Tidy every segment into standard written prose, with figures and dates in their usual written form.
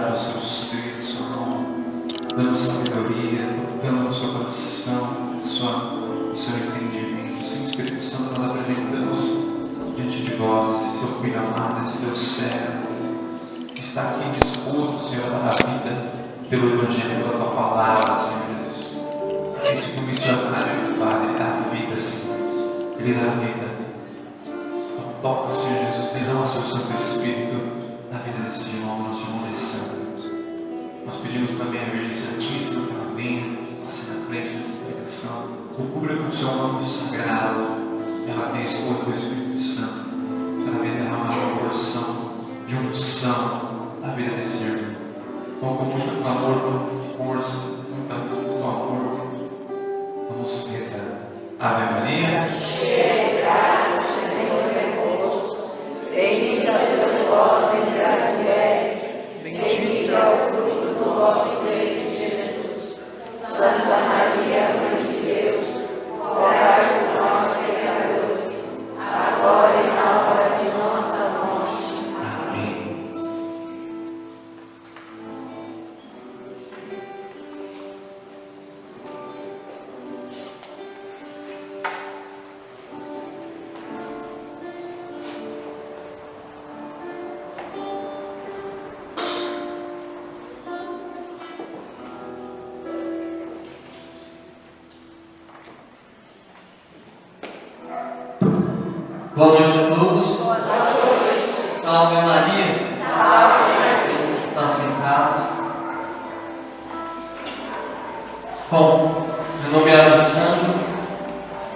dar o seu ser, sua mão, dando sabedoria, tocando o seu coração, o seu entendimento. Sim, Espírito Santo, nós apresentamos diante de vós esse seu filho amado, esse Deus servo, que está aqui disposto, Senhor, a dar a vida pelo Evangelho, pela tua palavra, Senhor Jesus. É isso que o missionário faz, ele dá a vida, Senhor. Ele dá a vida. Então, toca, Senhor Jesus, derrama seu Santo Espírito na vida desse irmão, nosso irmão de santo. Nós pedimos também a Virgem Santíssima que ela venha, passe na frente dessa pregação, o cubra com o seu nome sagrado. Ela tem a esposa do Espírito Santo. Ela venha derramar uma porção de unção na vida desse irmão. Com muito clamor, com força, com muito amor, vamos rezar. Ave Maria, cheia de graça, o Senhor é convosco. Bendita sois vós entre as mulheres, bendito é o fruto do vosso peito, Jesus. Santa Maria, Mãe de Deus, rogai por nós, pecadores, agora e na hora de nossa morte. amém. Boa noite a todos. Salve Maria. Salve. Está sentados. Bom, meu nome é Alessandro,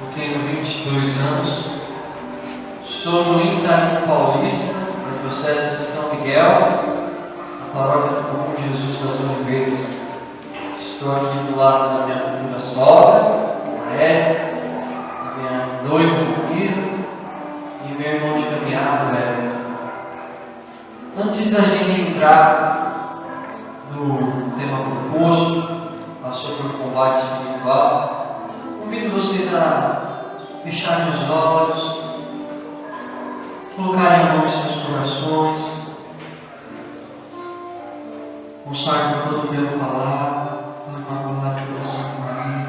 eu tenho 22 anos, sou do Itaim Paulista, da Diocese de São Miguel, na paróquia do Bom Jesus das Oliveiras. Estou aqui do lado da minha futura sogra, Maria, da minha noiva Luísa, e meu irmão de caminhada, velho. Antes da gente entrar no tema proposto, sobre o combate espiritual, convido vocês a fecharem os olhos, colocarem a mão em seus corações, consagrem todo o meu falar, Imaculada Coração Maria,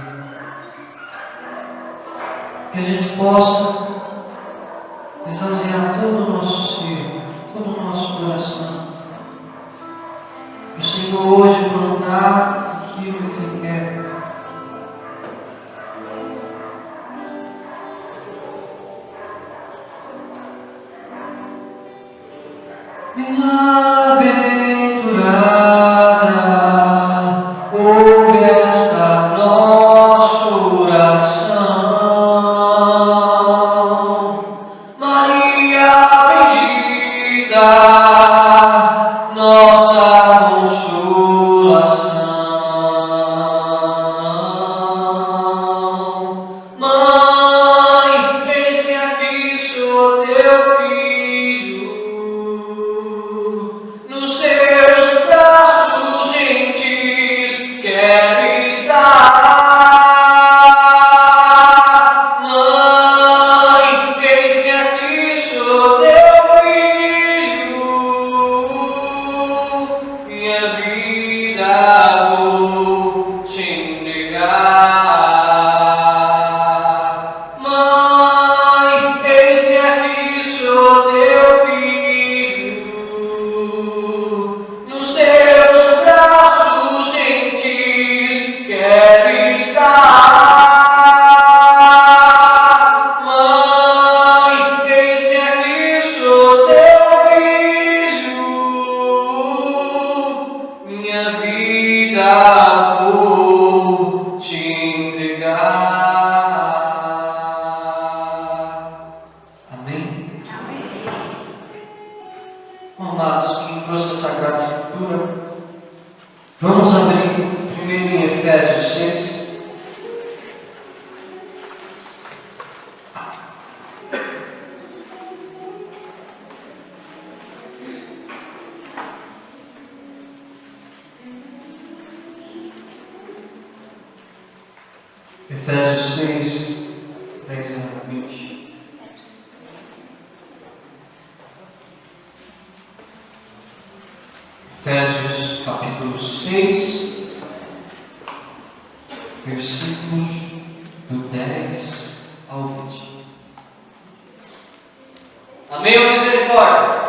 que a gente possa esvaziar todo o nosso ser, todo o nosso coração. O Senhor hoje plantar aquilo que Ele quer. Bem-aventurada, ouve esta nossa oração. Maria bendita, nossa consolação. Mãe, eis-me aqui, sou teu filho. Nos seus braços gentis quero estar. Mãe, eis-me aqui, sou teu filho. Minha vida vou te entregar. Mãe, eis-me aqui, sou teu filho. Nos teus braços gentis quero estar. Mãe, eis-me aqui, sou teu filho. Minha vida vou te entregar. Amém? Bom, amados, quem trouxe a Sagrada Escritura, vamos abrir primeiro em Efésios 6. Efésios 6, 10 a 20. Efésios capítulo 6, versículos do 10 ao 20. Amém ou misericórdia?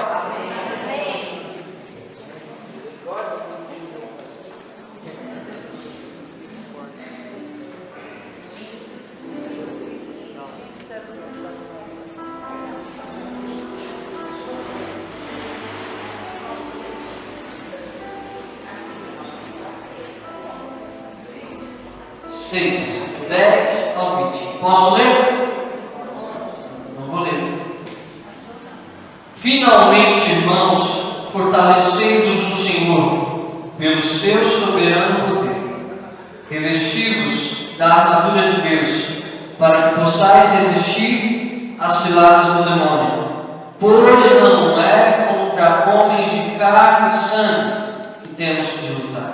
Seis, 10 ao 20. Posso ler? Não vou ler. Finalmente, irmãos, fortalecei-vos no Senhor, pelo seu soberano poder. Revesti-vos da armadura de Deus, para que possais resistir às ciladas do demônio. Pois não é contra homens de carne e sangue que temos que lutar,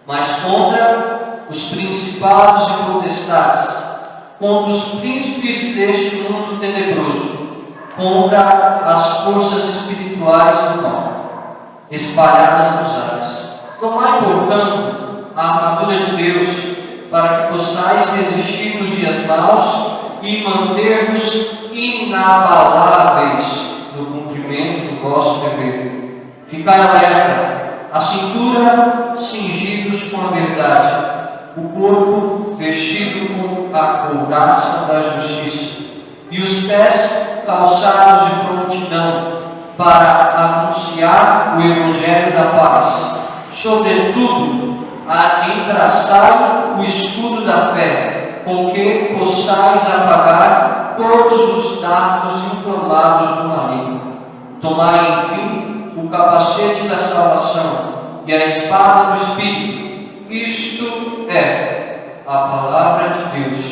mas contra os principados e potestades, contra os príncipes deste mundo tenebroso, contra as forças espirituais do mal, espalhadas nos ares. Tomai, portanto, a armadura de Deus, para que possais resistir nos dias maus e manter-vos inabaláveis no cumprimento do vosso dever. Ficai alerta, a cintura cingidos com a verdade, o corpo vestido com a couraça da justiça, e os pés calçados de prontidão para anunciar o Evangelho da paz. Sobretudo, entraçai o escudo da fé, com que possais apagar todos os dardos inflamados do maligno. Tomai, enfim, o capacete da salvação e a espada do Espírito, isto é a palavra de Deus.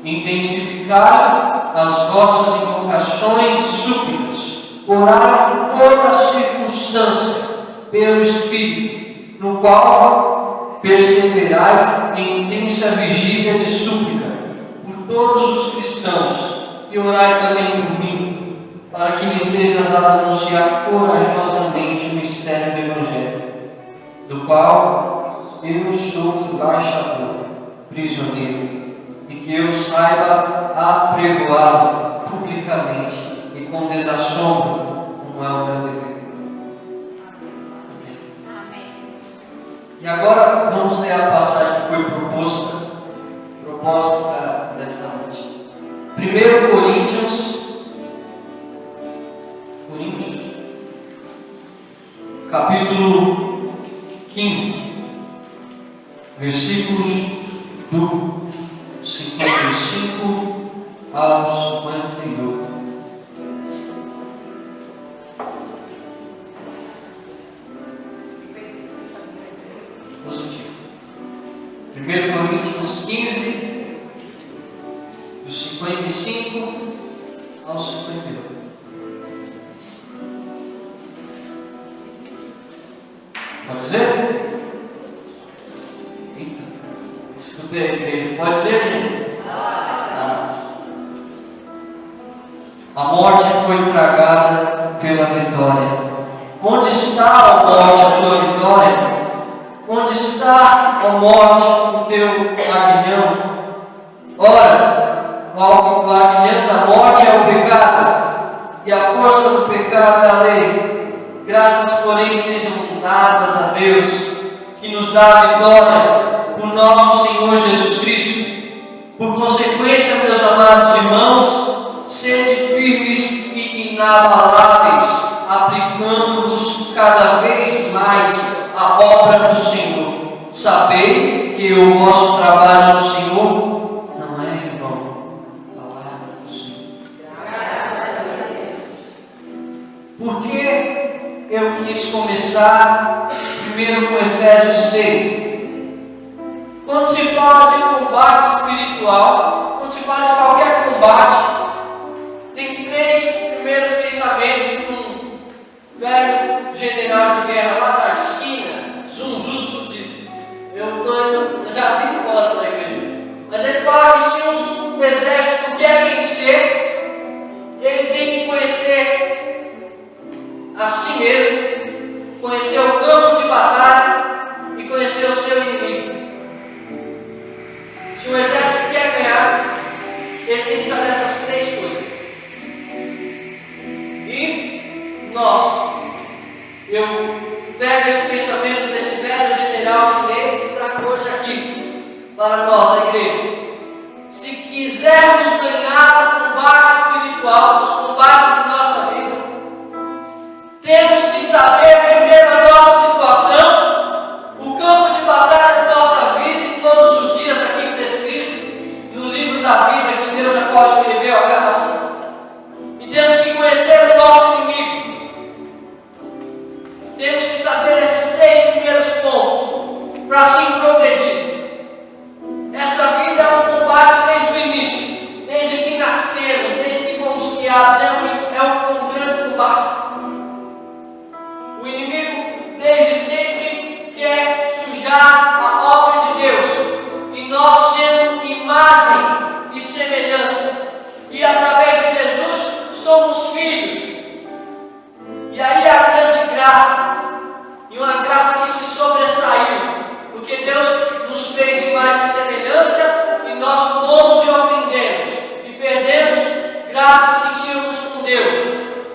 Intensificai as vossas invocações e súplicas, orai em toda a circunstância pelo Espírito, no qual perseverai em intensa vigília de súplica por todos os cristãos, e orai também por mim, para que me seja dado anunciar corajosamente o mistério do Evangelho, do qual eu sou embaixador, prisioneiro, e que eu saiba apregoá-lo publicamente e com desassombro, como é o meu dever. Amém. E agora vamos ler a passagem que foi proposta para esta noite. 1 Coríntios, capítulo 15. Versículos do 55 ao 58. Positivo. 1 Coríntios 15, do 55 ao 58. Pode ler? Escutei a igreja. Pode ler, gente? A morte foi tragada pela vitória. Onde está, ó morte, a tua vitória? Onde está, ó morte, o teu aguilhão? Ora, o aguilhão da morte é o pecado, e a força do pecado é a lei. Graças, porém, sejam dadas a Deus, que nos dá a vitória por nosso Senhor Jesus Cristo. Por consequência, meus amados irmãos, sede firmes e inabaláveis, aplicando-vos cada vez mais à obra do Senhor. Sabei que o vosso trabalho no Senhor não é em vão. Palavra do Senhor. Graças a Deus. Por que eu quis começar primeiro com Efésios 6? Quando se fala de combate espiritual, quando se fala de qualquer combate, tem três primeiros pensamentos que um velho general de guerra lá da China, Sun Tzu, disse. Eu já vi fora da igreja. Mas ele fala que se um exército quer vencer, ele tem que conhecer a si mesmo, conhecer o campo de batalha, para nós, a igreja. Se quisermos ganhar o combate espiritual, os combates de nossa vida, temos que saber primeiro a nossa situação, o campo de batalha da nossa vida e todos os dias aqui descrito no livro da vida que Deus já pode escrever a cada um. E temos que conhecer o nosso inimigo. Temos que saber esses 3 primeiros pontos para assim progredir. Essa vida é um combate desde o início, desde que nascemos, desde que fomos criados, é um grande combate. O inimigo desde sempre quer sujar a obra de Deus, e nós sendo imagem e semelhança, e através de Jesus somos filhos. E aí a grande graça, e uma graça que se sobressaiu, porque Deus nos fez imagem e semelhança, e nós fomos e ofendemos, e perdemos graças que tínhamos com Deus,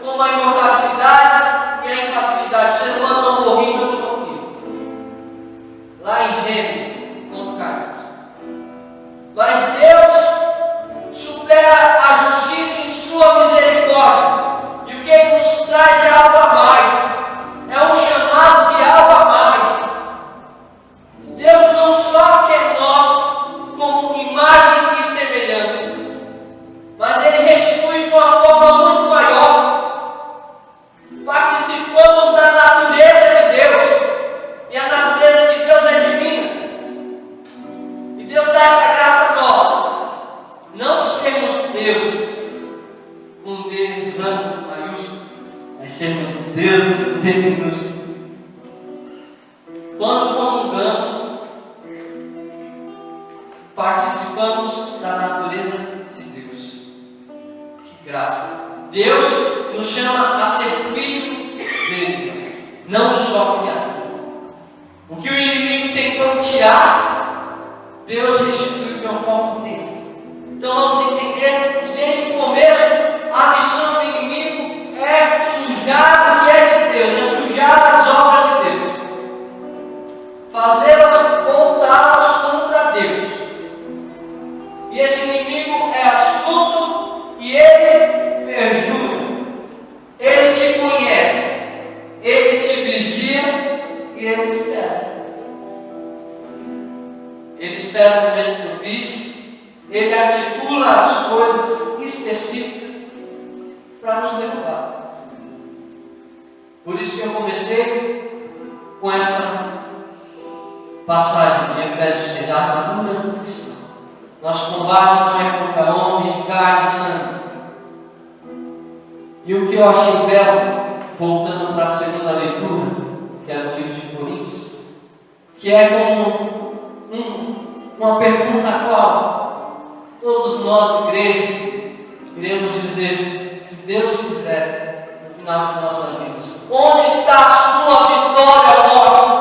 como a imortalidade e a infabilidade. O ser humano não morria e não sofria. Lá em Gênesis, como Carlos. Mas Deus supera a justiça em sua misericórdia, e o que Ele nos traz é algo a mais, é um chamado de algo a mais. Deus não só quer nós como imagem e semelhança, mas Ele restitui de uma forma muito maior. Participamos da natureza de Deus, e a natureza de Deus é divina. E Deus dá essa graça a nós. Não sermos deuses, com Deus maiúsculo, mas sermos deuses com D minúsculo. Quando comungamos, participamos da natureza de Deus. Que graça! Deus nos chama a ser filho dele, não só criatura. O que o inimigo tentou tirar, Deus restituiu de uma forma intensa. Então vamos entender que desde o começo a missão do inimigo é sujar o que é de Deus, é sujar as obras de Deus, fazê-las voltá-las contra Deus. E esse inimigo é astuto e ele perjura. Ele te conhece, ele te vigia e ele espera. Ele espera o momento propício, ele articula as coisas específicas para nos derrubar. Por isso que eu comecei com essa passagem de Efésios 6, a armadura do cristão. Nosso combate não é contra homens, carne e sangue. E o que eu achei belo, voltando para a segunda leitura, que é do livro de Coríntios, que é como uma pergunta a qual todos nós, igreja, iremos dizer, se Deus quiser, no final de nossas vidas: onde está a sua vitória, morte?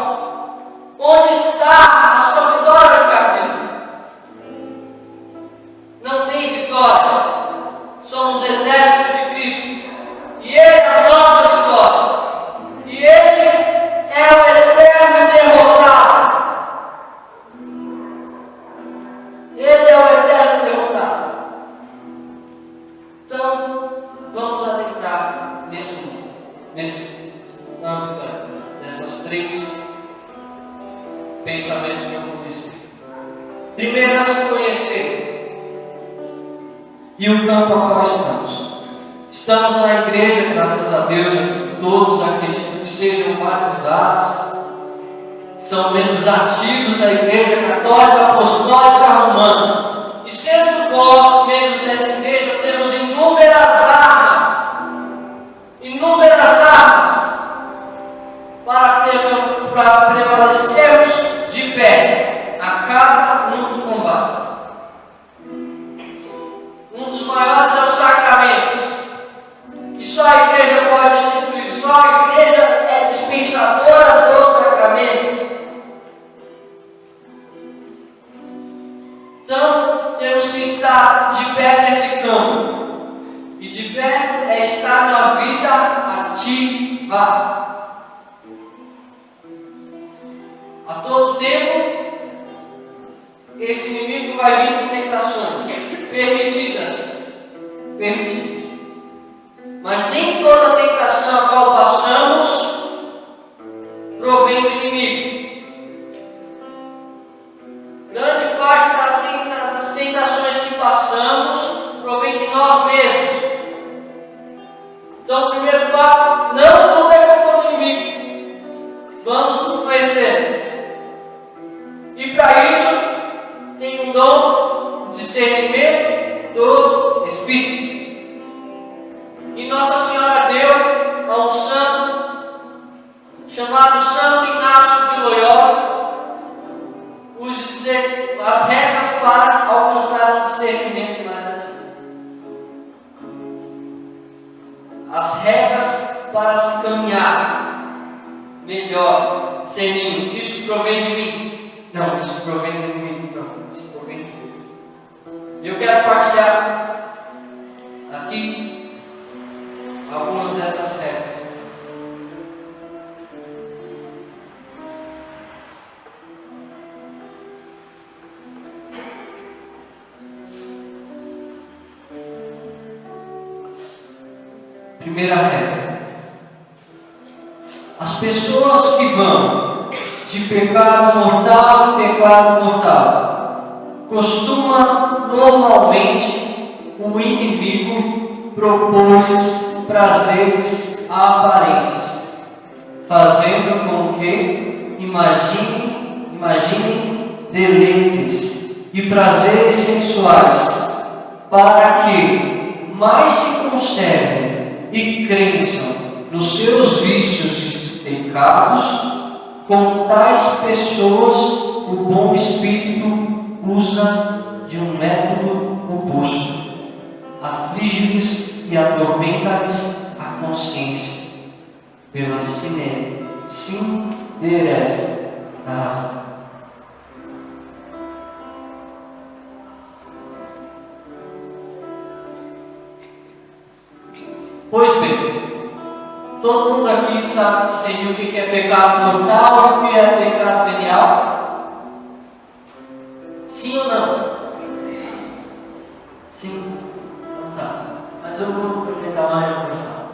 Onde está a sua vitória, carneiro? Não tem vitória. Somos exército de Cristo, e Ele é a nossa vitória, e Ele é o eterno derrotado. Ele é o eterno derrotado. Então, vamos adentrar nesse âmbito, dessas 3 pensamentos que eu comecei. Primeiro, a se conhecer. E o campo a qual estamos. Estamos na igreja, graças a Deus, todos acredito que sejam batizados, são membros ativos da Igreja Católica Apostólica Romana. E sendo nós, membros dessa igreja, temos inúmeras armas para prevalecermos de pé a cada um dos combates. Um dos maiores é os sacramentos, que só a igreja pode instituir, só a igreja é dispensadora dos sacramentos. Então, temos que estar de pé nesse campo. E de pé é estar na vida ativa. A todo tempo, esse inimigo vai vir com tentações permitidas. Mas nem toda tentação a qual passamos provém do inimigo. Grande parte das tentações que passamos provém de nós mesmos. Então, o primeiro passo, não tudo é culpa do inimigo. Vamos nos conhecer. E para isso, tem um dom de discernimento dos Espíritos. E Nossa Senhora deu a um santo chamado Santo Inácio de Loyola as regras para alcançar um discernimento mais ativo. As regras para se caminhar melhor, discernindo. Isso provém de mim? Não, isso provém de mim. Não, isso provém de Deus. Eu quero partilhar aqui algumas dessas regras. Primeira regra: as pessoas que vão de pecado mortal em pecado mortal, costuma normalmente o inimigo propor-lhes prazeres aparentes, fazendo com que imaginem deleites e prazeres sensuais, para que mais se conservem e crençam nos seus vícios e pecados. Com tais pessoas, o bom Espírito usa de um método oposto: aflige-lhes e atormenta-lhes a consciência pela cindereza da razão. Pois bem, todo mundo aqui sabe discernir o que é pecado mortal e o que é pecado venial? Sim ou não? Sim. Então tá. Mas eu vou tentar uma reforçada.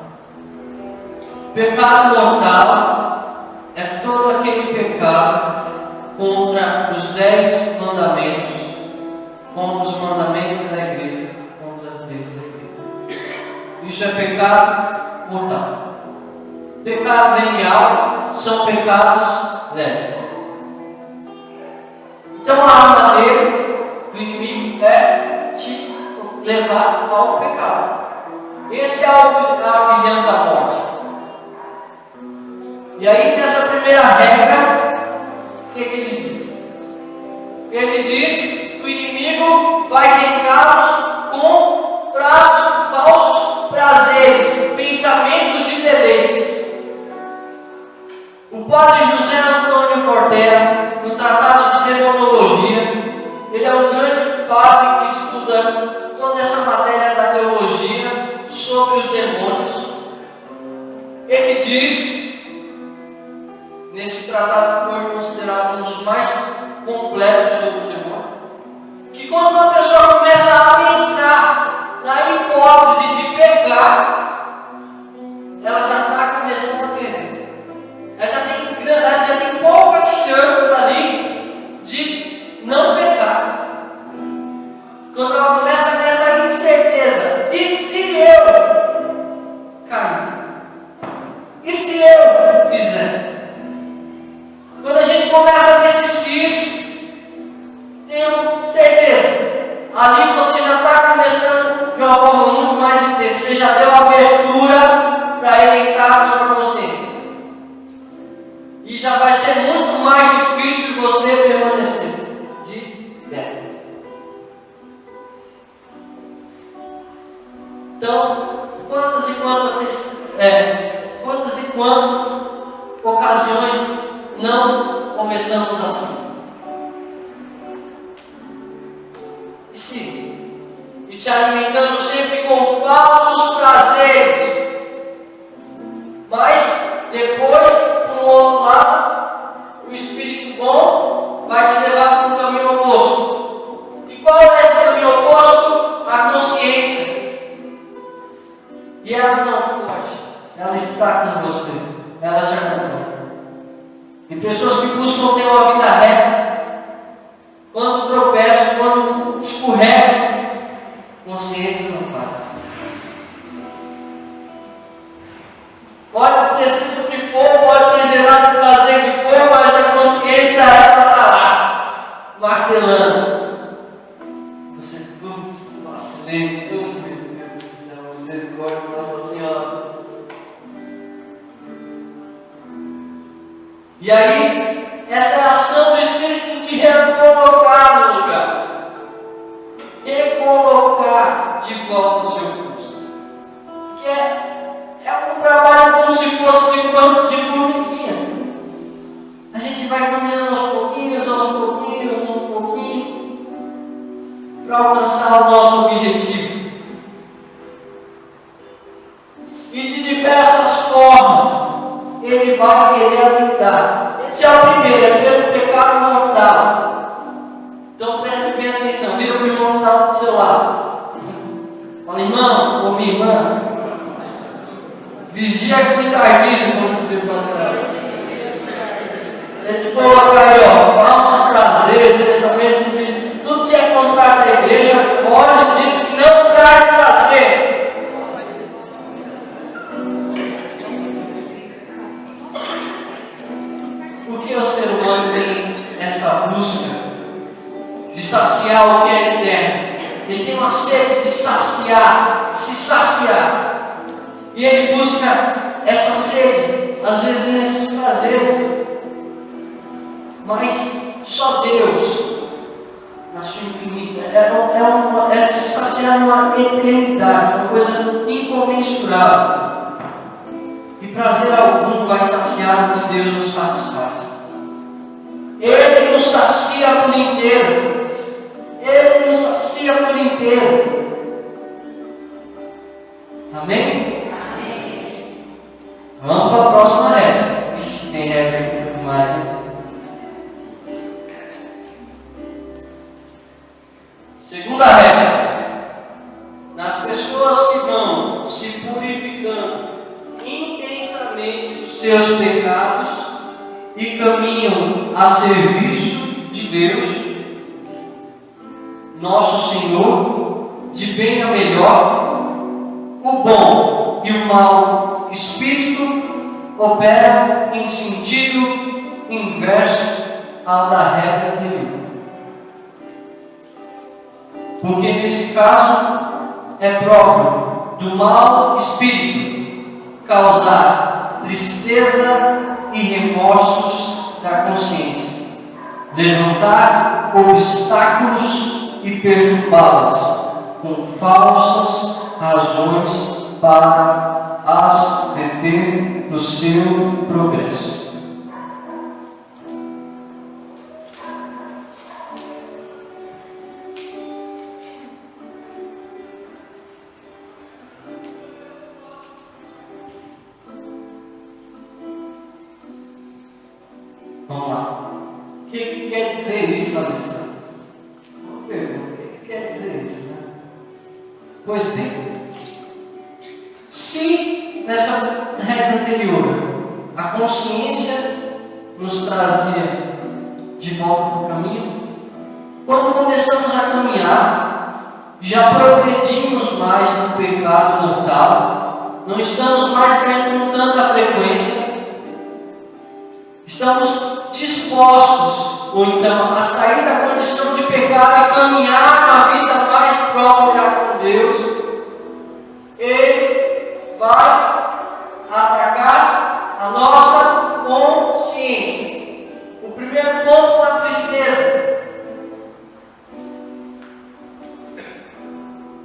Pecado mortal é todo aquele pecado contra os 10 mandamentos, contra os mandamentos da igreja, contra as leis da igreja. Isso é pecado mortal. Pecado venial são pecados leves. Então a arma dele, do inimigo, é te levar ao pecado. Esse é o aguilhão da morte. E aí, nessa primeira regra, o que ele diz? Ele diz que o inimigo vai tentá-los com falsos prazeres, pensamentos de deleites. O padre José Antônio Fortera, no Tratado de Demonologia, ele é um grande padre que estuda toda essa matéria da teologia sobre os demônios. Ele diz, nesse tratado que foi considerado um dos mais completos sobre o demônio, que quando uma pessoa começa a pensar na hipótese de pecar, ela já está começando a perder. Ela já tem poucas chances ali de não pecar. Quando ela começa nessa incerteza: e se eu cair? E se eu fizer? Quando a gente começa nesse cis, tenho certeza, ali você já está começando de uma forma muito mais intensa. Você já deu abertura para ele entrar na sua consciência. E já vai ser muito mais difícil você permanecer de pé. Então, quantas e quantas ocasiões não começamos assim? E te alimentando sempre com falsos prazeres, mas depois, por um outro lado, o Espírito bom vai te levar para o caminho oposto. E aí, essa é a ação do Espírito em te recolocar no lugar. Recolocar de volta o seu curso. Que é um trabalho como se fosse de formiguinha. A gente vai caminhando aos pouquinhos, um pouquinho, para alcançar o nosso objetivo. E de diversas formas, Ele vai querer habitar. Esse é o primeiro, é pelo pecado mortal. Então preste bem atenção, vira o irmão que está do seu lado. Fala, irmão ou minha irmã, vigia com encardido, como você fala. Se a gente colocar aí, ó, falso prazer, pensamento de tudo que é contrário da igreja, pode dizer que não traz prazer. Porque o ser humano tem essa busca de saciar o que é eterno. Ele tem uma sede de saciar, se saciar. E ele busca essa sede, às vezes nesses prazeres. Mas só Deus, na sua infinita, é se saciar numa eternidade, uma coisa incomensurável. E prazer algum vai saciar o que Deus nos satisfaz. Ele nos sacia por inteiro. Ele nos sacia por inteiro. Amém? Amém. Vamos para a próxima regra. Tem regra aqui um pouco mais, né? Segunda regra. Nas pessoas que vão se purificando intensamente dos seus pecados e caminham a serviço de Deus, nosso Senhor, de bem a melhor, o bom e o mau espírito operam em sentido inverso ao da regra anterior. Porque nesse caso é próprio do mau espírito causar tristeza e remorsos da consciência, levantar obstáculos e perturbá-las com falsas razões para as deter no seu progresso. Vamos lá. O que quer dizer isso, Alessandro? Uma pergunta. O que quer dizer isso, né? Pois bem, se nessa regra anterior a consciência nos trazia de volta para o caminho, quando começamos a caminhar, já progredimos mais no pecado mortal, não estamos mais caindo com tanta frequência, estamos dispostos, ou então, a sair da condição de pecado e caminhar na vida mais próxima com Deus. Ele vai atacar a nossa consciência. O primeiro ponto da tristeza: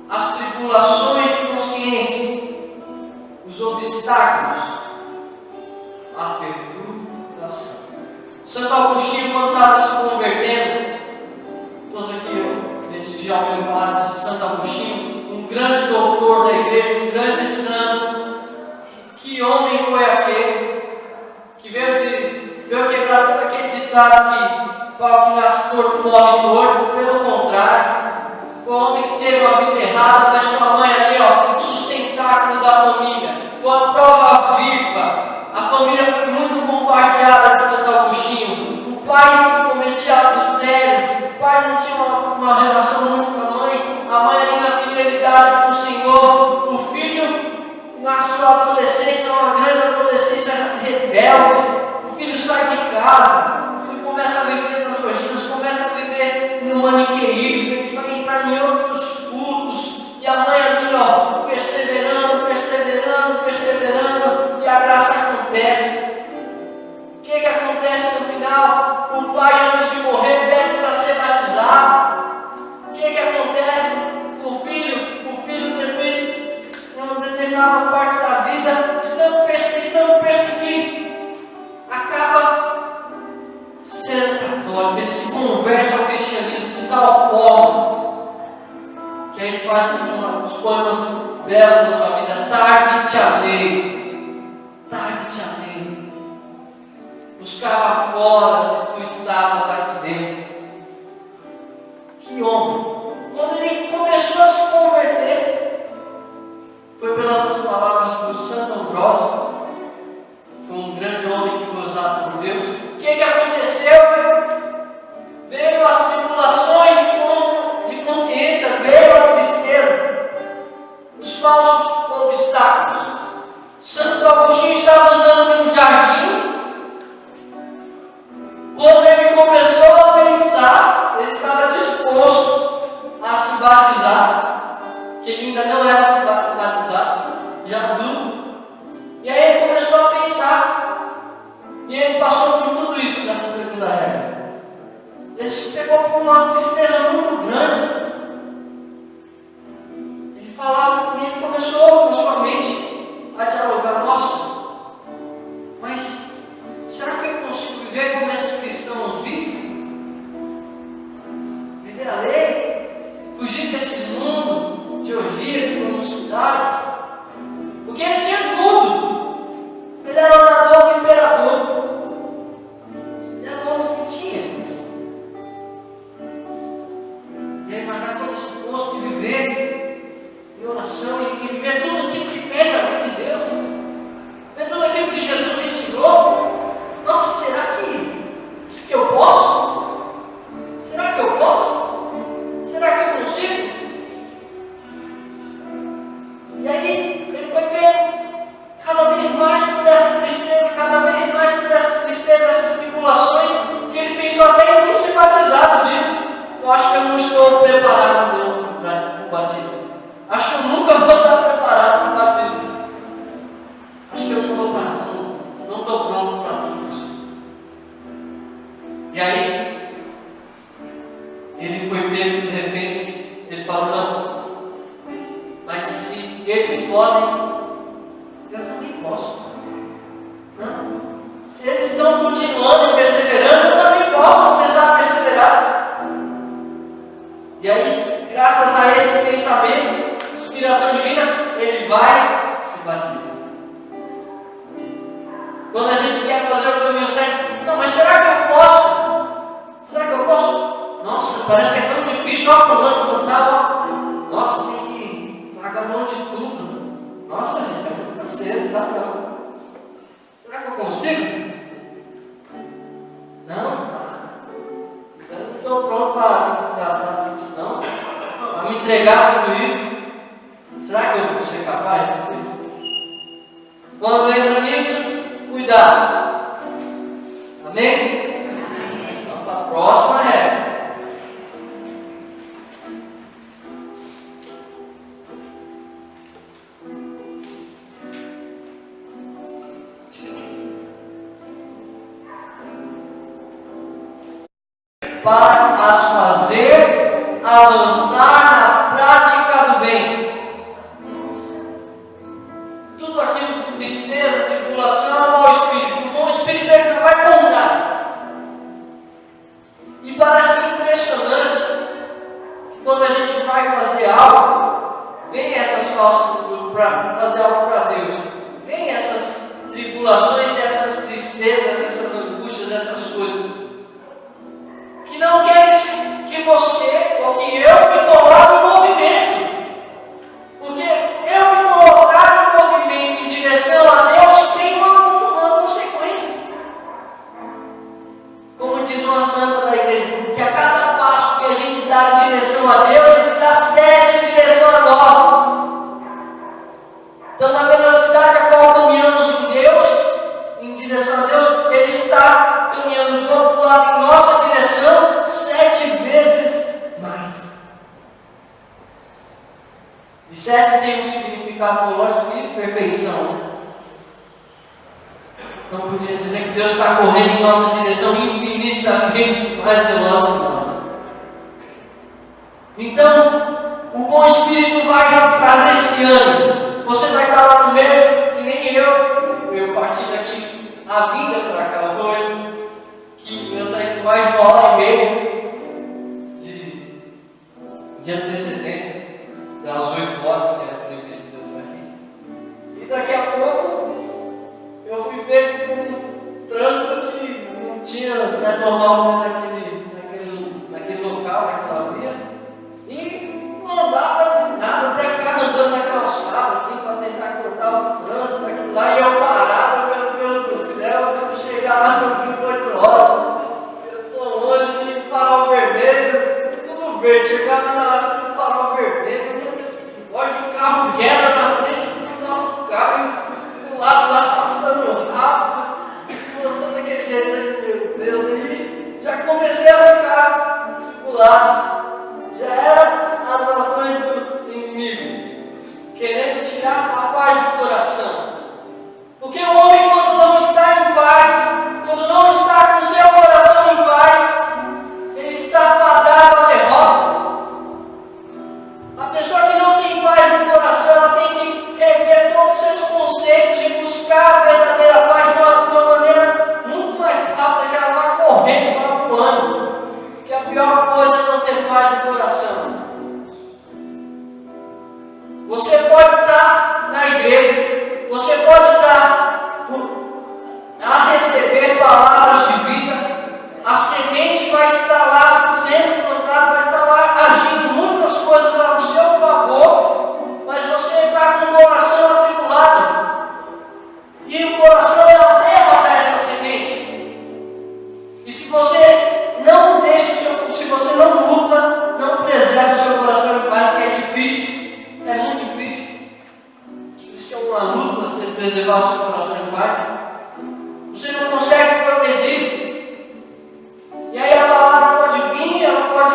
as tribulações de consciência, os obstáculos, a perturbação. Santo Agostinho, quando estava se convertendo, todos aqui, a gente já ouviu falar de Santo Agostinho, um grande doutor da igreja, um grande santo. Que homem foi aquele que veio quebrar todo aquele ditado que pau que nasce torto morre morto? Pelo contrário, foi um homem que teve uma vida errada, mas sua mãe ali, ó, um sustentáculo da família, foi uma prova viva. A família foi muito compartilhada de Santo Agostinho. O pai cometia adultério, o pai não tinha uma relação muito com a mãe ali na fidelidade com o Senhor. O filho, na sua adolescência, uma grande adolescência rebelde, o filho sai de casa, o filho começa a viver nas roginas, começa a viver no maniqueísmo, ele vai entrar em outros cultos, e a mãe ali, ó, perseverando, e a graça acontece. O que acontece forma que a gente faz os poemas belos da sua vida. Tarde te amei, tarde te amei. Buscava fora se tu estavas aqui dentro. Que homem! Quando ele começou a se converter, foi pelas palavras do Santo Ambrósio. Foi um grande homem que foi usado por Deus. O que aconteceu? Veio as tribulações de consciência, veio a tristeza, os falsos obstáculos. Santo Agostinho estava andando num jardim. Quando ele começou a pensar, ele estava disposto a se batizar, que ele ainda não era se batizado, já adulto. E aí ele começou a pensar, e ele passou por tudo isso nessa segunda regra. Ele se pegou com uma tristeza muito grande. Ele falava, e ele começou na sua mente a dialogar: nossa, mas será que eu consigo viver como esses cristãos vivem? Viver a lei? Fugir desse mundo de orgia, de promiscuidade? Porque ele tinha tudo. Ele era orador do imperador. Ele era o homem que tinha. E aí, mas todo esse gosto de viver em oração e viver tudo aquilo que pede a lei de Deus, ver tudo aquilo que Jesus ensinou. Nossa, será que eu posso? Será que eu posso? Será que eu consigo? E aí ele foi pego cada vez mais por essa tristeza, cada vez mais por essa tristeza, essas tribulações, que ele pensou até em não ser batizado. Eu acho que eu não estou preparado para o batismo. Acho que eu nunca vou estar preparado para o batismo. Acho que eu não vou estar, não estou pronto para tudo isso. E aí, ele foi pego de repente, ele falou: não, mas se eles podem, eu também posso. Não. Se eles estão continuando e perseverando, eu também posso começar a perseverar. E aí, graças a esse pensamento, inspiração divina, ele vai se batizar. Quando a gente quer fazer o caminho certo, não, mas será que eu posso? Será que eu posso? Nossa, parece que é tão difícil. Ó, fulano não tá, ó. Nossa, tem que largar mão de tudo. Nossa, gente, é muito cedo, tá não. Será que eu consigo? Não. Eu não estou pronto para me desgastar tudo isso, não. Para me entregar tudo isso. Será que eu vou ser capaz de tudo isso? Quando entra nisso, cuidado. Amém? Vamos para a próxima regra. Para as fazer avançar na prática do bem. Tudo aquilo de tristeza, tribulação, é o mau espírito. O bom espírito é que vai contar. E parece impressionante que quando a gente vai fazer algo, vem essas falsas para fazer algo para Deus. Vem essas tribulações, essas tristezas, essas angústias, essas coisas. Que não quer que você ou que eu me coloque em movimento. Porque eu me colocar em movimento em direção a Deus tem uma consequência. Como diz uma santa da igreja, que a cada passo que a gente dá em direção a Deus, Ele dá 7 em direção a nós. Então, na velocidade a qual caminhamos em direção a Deus, Ele está caminhando do outro lado em nossa direção 7 vezes mais. E 7 tem um significado teológico de perfeição. Então podia dizer que Deus está correndo em nossa direção infinitamente mais veloz que nós. Então, o bom Espírito vai trazer esse ânimo. Você vai estar lá no meio, que nem eu parti daqui a vinda para cá hoje, que eu saí com mais de 1h30 de antecedência das 8 horas que era previsto de eu estar aqui. E daqui a pouco eu fui pego por um trânsito que não tinha, não é normal naquele local, naquela via. E não andava nada, até carro andando na calçada, assim, para tentar cortar o trânsito, aquilo lá, e eu parado, meu Deus do céu, quando chegar lá no Rio 8 horas, eu estou longe de farol vermelho, tudo verde, chegar lá na hora do farol vermelho, voz de carro quebra na frente do nosso carro, e do lado lá passando rápido, e você daquele jeito, meu Deus, aí já comecei a ficar lá. Já era as ações do inimigo, querendo tirar a paz do coração. Porque o homem, quando não está em paz, quando não está com o seu coração em paz, ele está fadado à derrota. A pessoa que não tem paz no coração, ela tem que rever todos os seus conceitos e buscar a verdadeira paz de uma maneira muito mais rápida, que ela vai correndo, vai voando. Porque a pior coisa é não ter paz no coração. Você pode estar na igreja, você pode estar a receber palavras de vida, a semente vai estar lá sendo plantada, vai estar lá agindo muitas coisas ao seu favor, mas você está com o coração atribulado, e o coração é a terra para essa semente. E se você não deixa, se você não luta, não preserva o seu coração em paz, que é difícil, é muito difícil. Isso que é uma luta, você preservar o seu coração em paz. Você não consegue progredir. E aí a palavra pode vir, ela pode.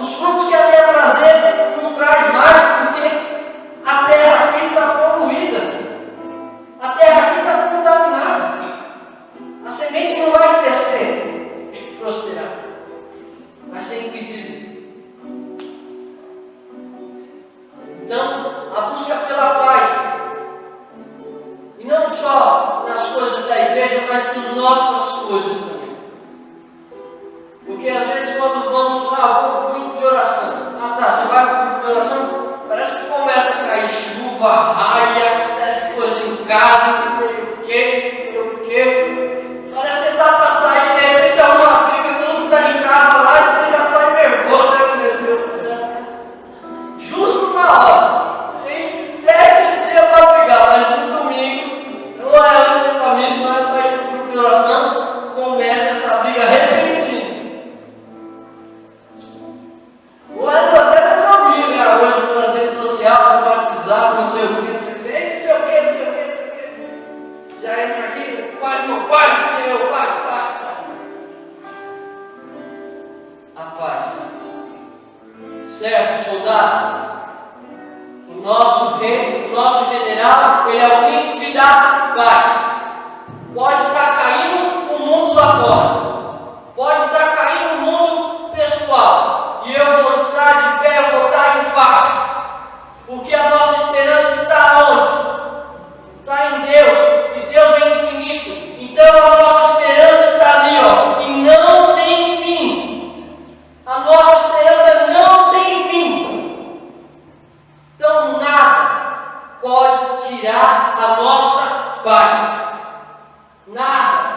Os frutos que ela ia trazer não traz mais, porque a terra aqui está poluída. A terra aqui está contaminada. A semente não vai crescer e prosperar. Vai ser impedido. Então, a busca pela paz, e não só nas coisas da igreja, mas nas nossas coisas também. Porque às vezes quando vamos para o grupo de oração, você vai para o grupo de oração, parece que começa a cair chuva, raia, acontece coisa em casa, não sei o quê. Parece que você está para sair, de repente é uma briga, todo mundo está em casa lá, e você já sai nervoso, meu Deus do céu. Justo na hora. Tem 7 dias para brigar, mas no domingo, ou é antes da missa, ou é para ir para o grupo de oração, começa essa briga repentina. Ou é até no caminho, né? Hoje pelas redes sociais, no WhatsApp, não sei o quê. Já entra aqui, quase, Senhor, quase. A paz. Servo, soldado, o nosso rei, o nosso general, ele é o príncipe da paz. Pode estar caindo o mundo lá fora, pode estar caindo o mundo pessoal, e eu vou estar de pé, eu vou estar em paz, porque a nossa esperança está onde? Está em Deus, e Deus é infinito. Então a nossa esperança está ali, ó, e não tem fim. A nossa esperança não tem fim. Então nada pode tirar a nossa paz. Nada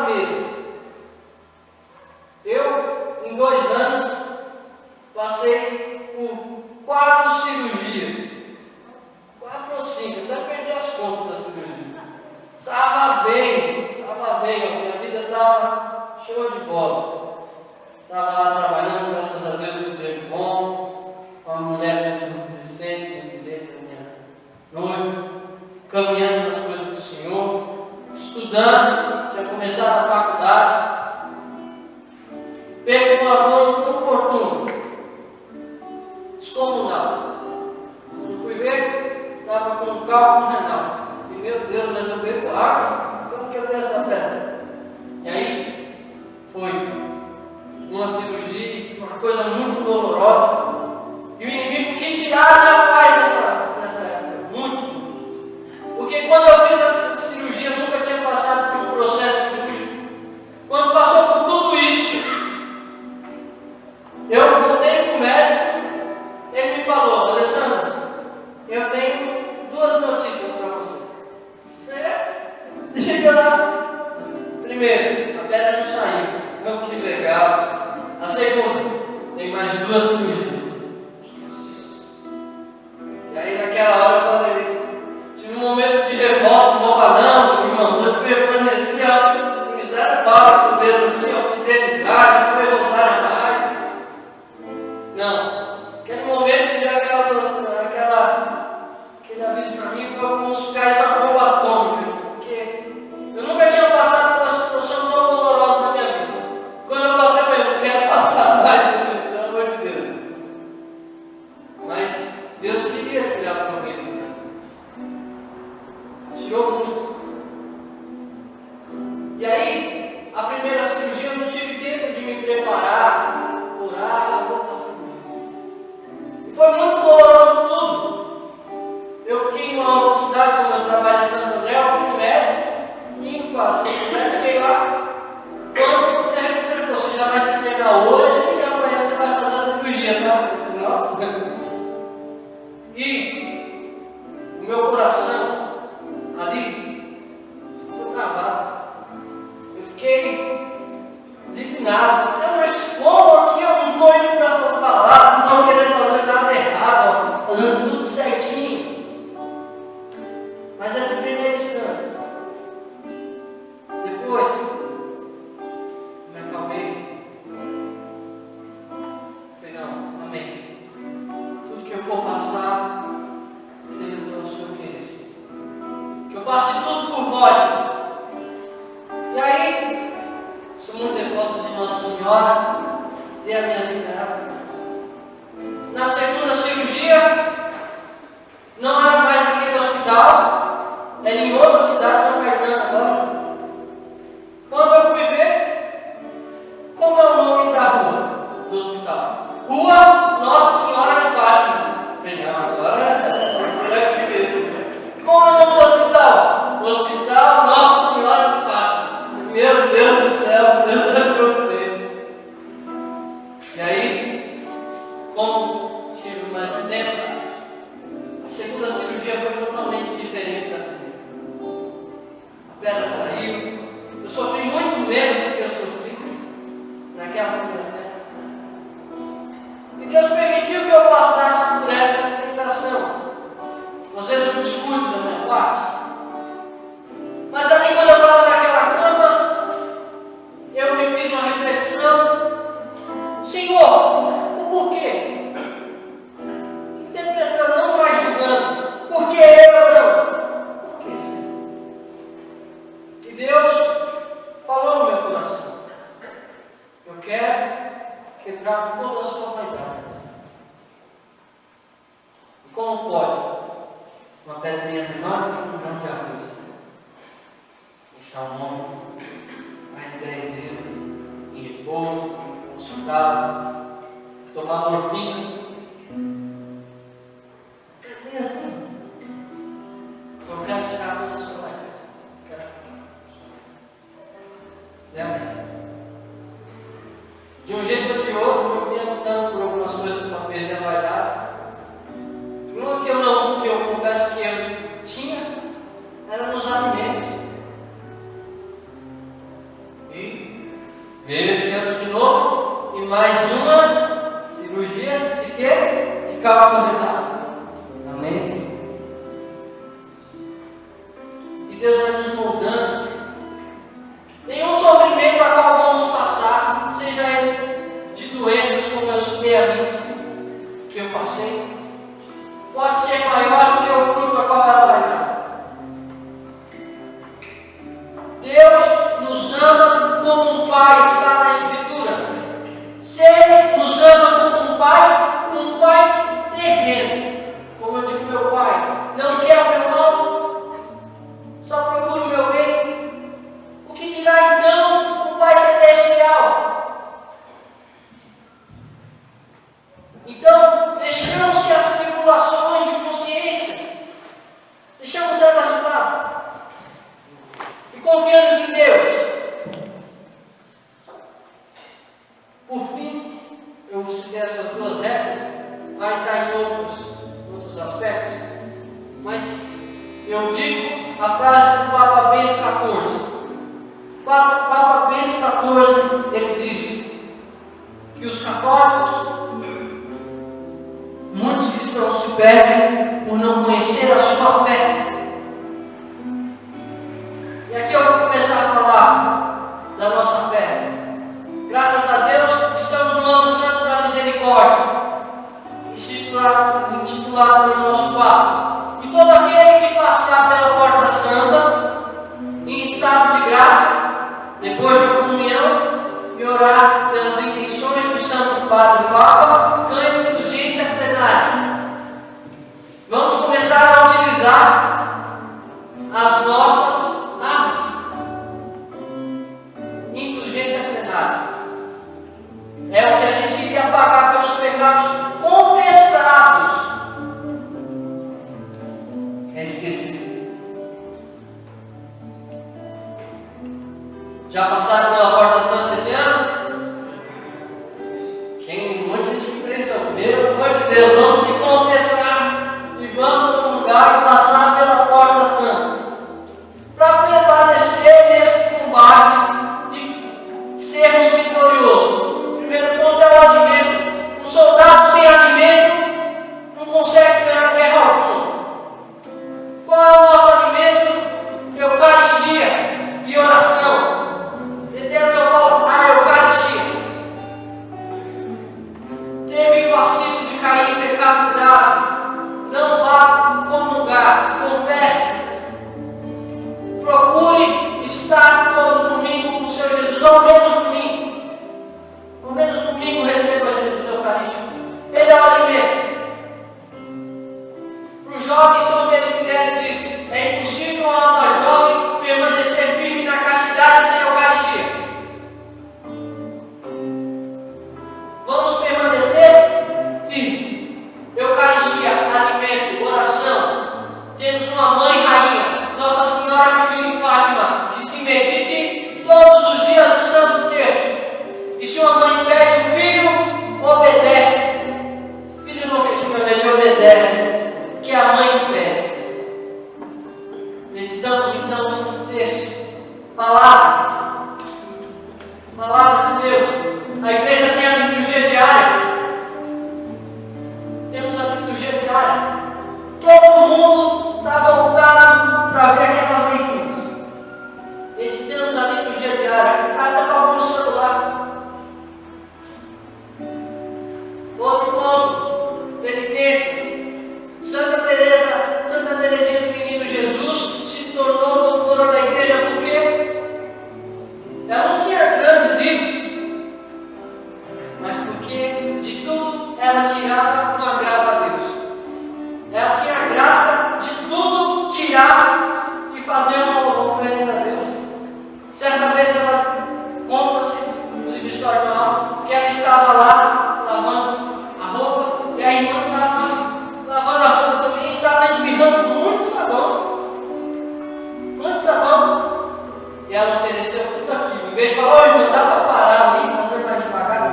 mesmo. Eu, em 2 anos, passei por 4 cirurgias. 4 ou 5, até perdi as contas da cirurgia. Estava bem, a minha vida estava show de bola. Estava lá trabalhando, graças a Deus, tudo bem bom, com uma mulher muito resistente, muito bem, com minha noiva, caminhando nas coisas do Senhor, estudando, tinha começado a faculdade, pego uma dor oportuna, descomunal. Quando fui ver, estava com um cálculo renal. E meu Deus, mas eu bebo água? Como que eu tenho essa pedra? E aí, foi uma cirurgia, uma coisa muito dolorosa. E o inimigo quis tirar a minha paz nessa época. Muito. Porque quando eu fiz essa cirurgia, eu nunca tinha passado por um processo cirúrgico. Quando passou por tudo isso, Eu voltei para o médico, ele me falou: Alessandro, eu tenho duas notícias para você. Diga lá. Primeiro, a pedra não saiu. Meu, que legal. A segunda, tem mais duas cirurgias. E aí naquela hora eu falei, tive um momento de revolta, não vou falar não, irmãos, eu permaneci a miséria para com Deus aqui, a fidelidade, foi rosário mais. Não, aquele momento que veio aquele aviso para mim foi como se caísse uma bomba atômica, porque eu nunca tinha passado por uma situação tão dolorosa na minha vida. Quando eu passei, eu falei, eu não quero passar mais por isso, pelo amor de Deus. Mas Deus queria tirar proveito, né? Tirou muito. E aí, a primeira cirurgia eu não tive tempo de me preparar, orar, eu vou para a cirurgia. E foi muito doloroso tudo. Eu fiquei em uma outra cidade, como eu trabalho em Santo André, eu fui no médico, indo para Santo André, fiquei lá. Quando de repente ele falou, você já vai se internar hoje e amanhã você vai fazer a cirurgia, tá? Eu falei, nossa. E o meu coração ali foi travado. Eu fiquei indignado. Mas como aqui eu não estou indo para essas palavras, não estou querendo fazer nada errado, fazendo tudo certinho. Mas é de primeira instância. Depois, me acalmei. Falei, não, amém. Tudo que eu for passar, seja pelo Senhor querer. Que eu passe tudo por vós. E aí, sou muito devoto de Nossa Senhora, dei a minha vida a ela. Na segunda cirurgia, não era mais naquele hospital, era em outra cidade, São Caetano agora. Quando eu fui ver, como é o nome da rua do hospital? Rua Nossa Senhora de Fátima. Agora é aqui mesmo. Como é o nome do hospital? Hospital Nossa Senhora de Fátima. Meu Deus do céu, Deus é providente. E aí, como tive mais um tempo, a segunda cirurgia foi totalmente diferente da primeira. A pedra saiu. Eu sofri muito menos do que eu sofri naquela primeira pedra. E Deus permitiu que eu passasse por essa tentação. Às vezes eu descuido da minha parte. Mas ali quando eu estava naquela cama, eu me fiz uma reflexão. Senhor, o porquê? Interpretando, não mais julgando. Por que eu não? Por que, Senhor? E Deus falou no meu coração. Eu quero quebrar toda a sua vaidade. E como pode uma pedrinha menor do que um grão de arroz deixar um homem mais de 10 dias em repouso, consultado, tomar morfina? É assim. Eu quero tirar toda a sua vaidade. E amém. De um jeito ou de outro, eu vinha lutando por algumas coisas para perder a vaidade. Uma que eu confesso que eu tinha, era nos alimentos. E veio esse ano de novo, e mais uma cirurgia de quê? De cálculo renal. Amém, Senhor? E Deus vai nos moldando. Nenhum sofrimento a qual vamos passar, seja ele de doenças como eu citei a mim, que eu passei, pode ser maior do que o fruto a qual ela vai dar. Deus nos ama como um pai, está na Escritura. Se Ele nos ama como um pai terreno, como eu digo, meu pai, não quer o meu mal, só procura o meu bem. O que dirá então o Pai Celestial? Então, deixamos que as tribulações de consciência, deixamos elas de lado e confiamos em Deus. Por fim, eu cristãos se perdem por não conhecer a sua fé. E aqui eu vou começar a falar da nossa fé. Graças a Deus, estamos no ano santo da misericórdia, intitulado no nosso Pai. E todo aquele que passar pela porta santa, em estado de graça, depois da comunhão, e orar pelas intenções do Santo Padre Papa, ganha indulgência plenária. Vamos começar a utilizar as nossas armas. Indulgência plenária é o que a gente iria pagar pelos pecados confessados. É esquecido. Já passaram pela porta santa esse ano? Tem um monte de gente que cresceu. Pelo amor de Deus, vamos se confessar e vamos para um lugar e passar pela porta santa para prevalecer nesse combate e sermos vitoriosos. Primeiro ponto é o alimento. Um soldado sem alimento não consegue ganhar guerra alguma. Qual é o nosso alimento? Eucaristia e oração. Deus, eu falo a Eucaristia. Teve o vacilo de cair em pecado grave. Não vá comungar, confesse. Procure estar todo domingo com o Senhor Jesus, ao menos domingo. Ao menos domingo receba Jesus Eucarístico. Ele é o alimento. Para o jovem, São Felipe Neri disse: é impossível a alma jovem permanecer firme na castidade sem Eucaristia. Vamos permanecer firmes. Eucaristia, alimento, oração. Temos uma mãe rainha, Nossa Senhora pediu em Fátima que se medite todos os dias o Santo Terço. E se uma mãe pede, o filho obedece. O filho não questiona, ele obedece, que é a mãe que pede. Meditamos então o Santo Terço. Palavra de Deus. A igreja tem a liturgia diária. Temos a liturgia diária. Todo mundo está voltado para ver aquelas leituras. Meditamos a liturgia diária. Cada palmo no celular. Outro ponto, penitência. Santa Teresinha do Menino Jesus se tornou doutora da igreja porque ela não tinha grandes livros, mas porque de tudo ela tirava um agrado a Deus. Ela tinha a graça de tudo tirar e fazer uma oferenda a Deus. Certa vez ela conta-se no livro História da Alma que ela estava lá lavando a roupa e a irmã estava lavando a roupa também, estava espirrando muito sabão. Muito sabão. E ela ofereceu tudo aquilo. Em vez de falar: ô irmã, dá para parar ali e fazer mais devagar?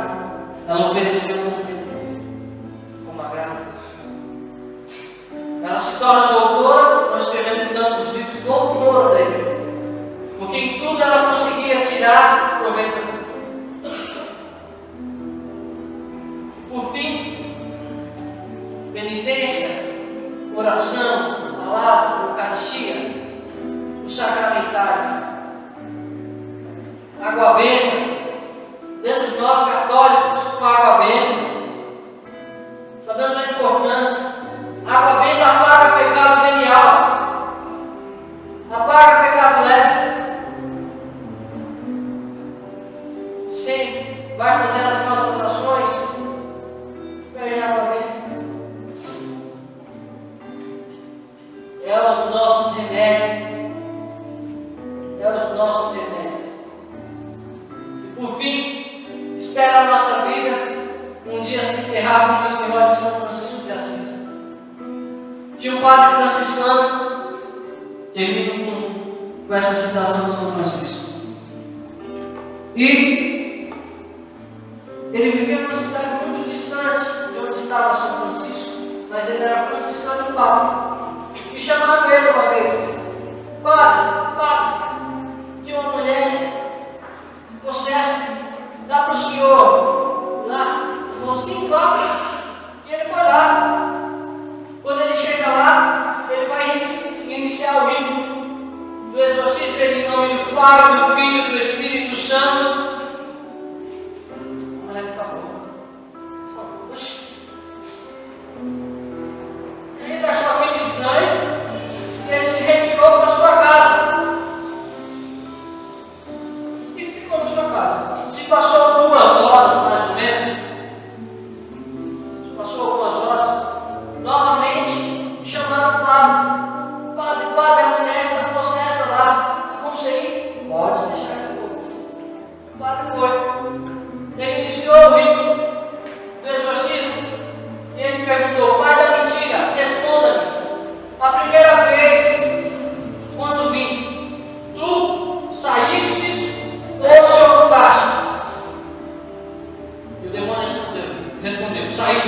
Ela ofereceu uma penitência, como agrado. Ela se torna doutora, nós escrevendo tantos livros, doutora da igreja. Porque em tudo ela conseguia tirar proveito a Deus. Por fim, penitência, oração, palavra, Eucaristia, os sacramentais, água benta. Temos nós católicos com água benta. Sabemos a importância. Água benta apaga pecado venial, apaga pecado leve. Sim, vai fazer as nossas ações. Pede água benta. É os nossos remédios. É os nossos remédios. E por fim, espera a nossa vida um dia se encerrar como encerrou de São Francisco de Assis. Tinha um padre franciscano, termino com essa citação de São Francisco. E ele vivia numa cidade muito distante de onde estava São Francisco, mas ele era franciscano e padre. E chamaram ele uma vez: padre, tinha uma mulher possessa, dá para o senhor lá. Ele falou: sim, claro. E ele foi lá. Pai, do Filho e do Espírito Santo. A mulher fica boa. Oxi. Ele achou aquilo estranho e ele se retirou para sua casa. E ficou na sua casa. Se passou algumas horas, mais ou menos. Se passou algumas horas. Novamente chamaram o padre. Padre, a mulher está possessa lá. Como sei? Pode deixar que for. O padre foi. Ele iniciou o rito do exorcismo. E ele perguntou: Pai da mentira, responda-me. A primeira vez, quando vim, tu saíste ou se ocultaste? E o demônio respondeu: saí.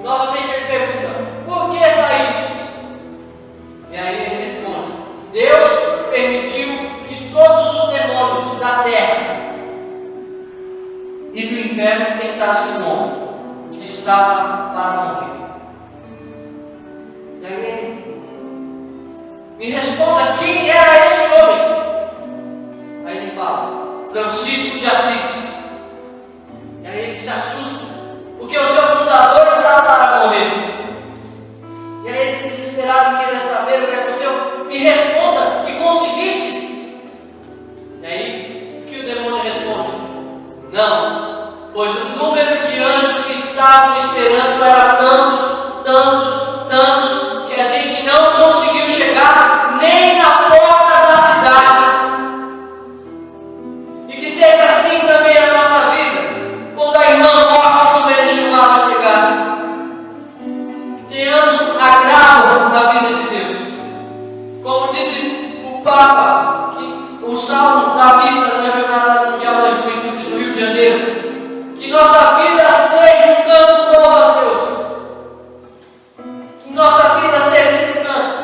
Novamente ele pergunta: por que saíste? E aí ele responde: Deus permitiu que todos os demônios da terra e do inferno tentassem o homem que estava para morrer. E aí ele: me responda, quem era esse homem? Aí ele fala: Francisco de Assis. E aí ele se assusta, porque o seu fundador estava para morrer. E aí ele, desesperado, queria saber o que aconteceu. Me responda, e conseguiste? E aí, o que o demônio responde? Não, pois o número de anjos que estavam esperando era tantos, que a gente não conseguiu chegar nem na porta da cidade. E que seja assim também a nossa vida, quando a irmã morte, como ele chamava, chegar. Tenhamos agrado na vida de Deus. Como disse o Papa, que o salmo da vista da Jornada Mundial da Juventude do Rio de Janeiro, que nossa vida seja um canto novo a Deus. Que nossa vida seja esse canto.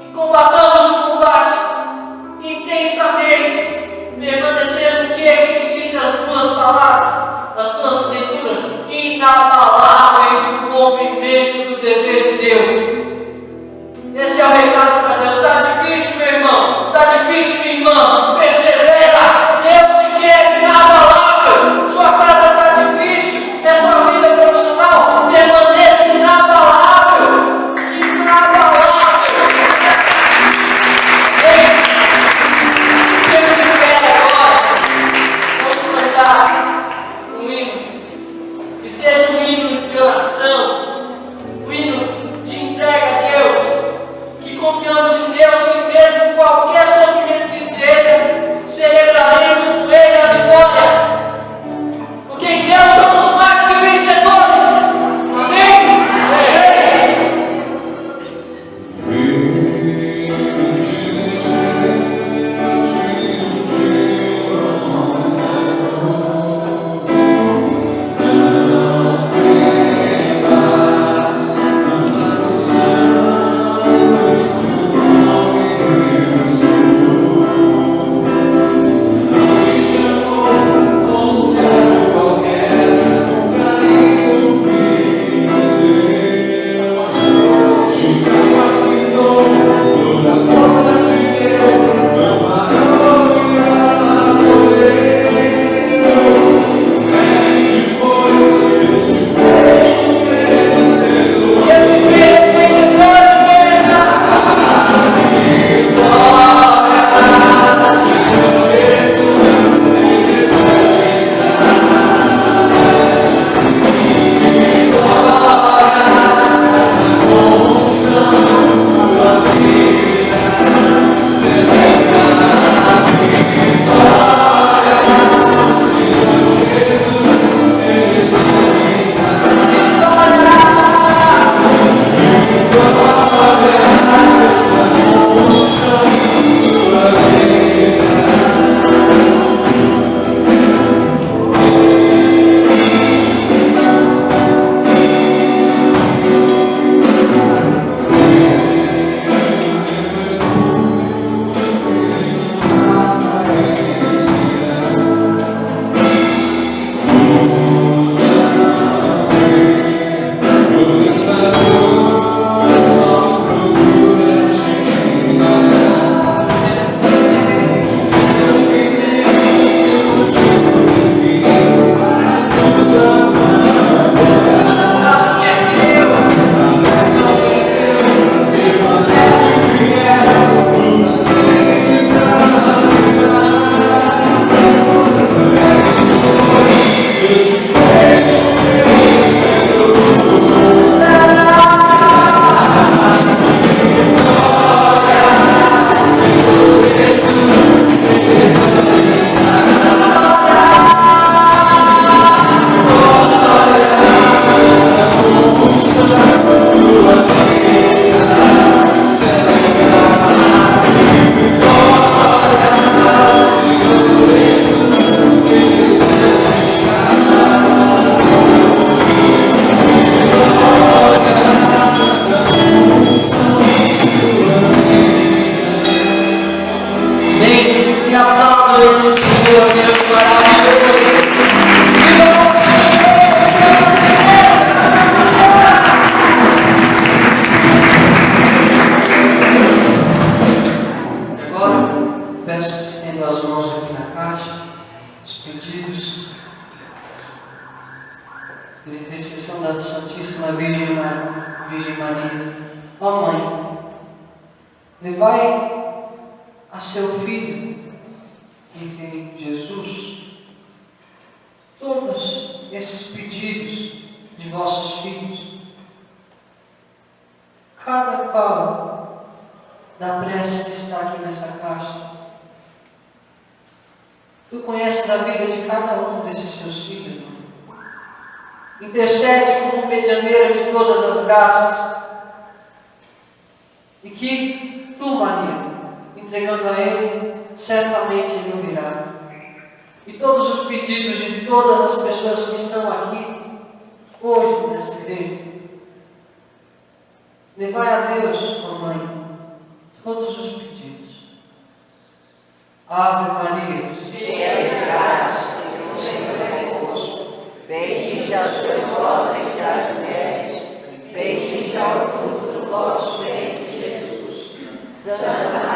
Que combatamos o combate intensamente, permanecendo o que ele disse as duas palavras, as duas leituras, inabaláveis do cumprimento do dever de Deus. Esse é o recado para Deus. Está difícil, meu irmão. Está difícil, minha irmã. Persevera. Deus te quer inabalável. Sua casa está difícil. É sua vida profissional. Permaneça inabalável. Inabalável. Ei, chega de pé agora. Vamos cantar um hino. Que seja um hino de oração. Um hino de entrega a Deus. Que confiamos em Deus, que mesmo qualquer sofrimento que seja, celebraremos com Ele a vitória. Porque em Deus somos mais que vencedores. Amém? Não por intercessão da Santíssima Virgem Maria, ó Mãe, levai a seu Filho, em Jesus, todos esses pedidos de vossos filhos, cada qual da prece que está aqui nessa caixa. Tu conheces a vida de cada um desses seus filhos, Mãe. Intercede como medianeira de todas as graças, e que tu, Maria, entregando a Ele, certamente Ele ouvirá. E todos os pedidos de todas as pessoas que estão aqui, hoje, nessa igreja, levai a Deus, ó Mãe, todos os pedidos. Ave Maria, cheia de graça, o Senhor é convosco. Bendita sois vós entre as mulheres, bendito é o fruto do vosso ventre, Jesus. Santa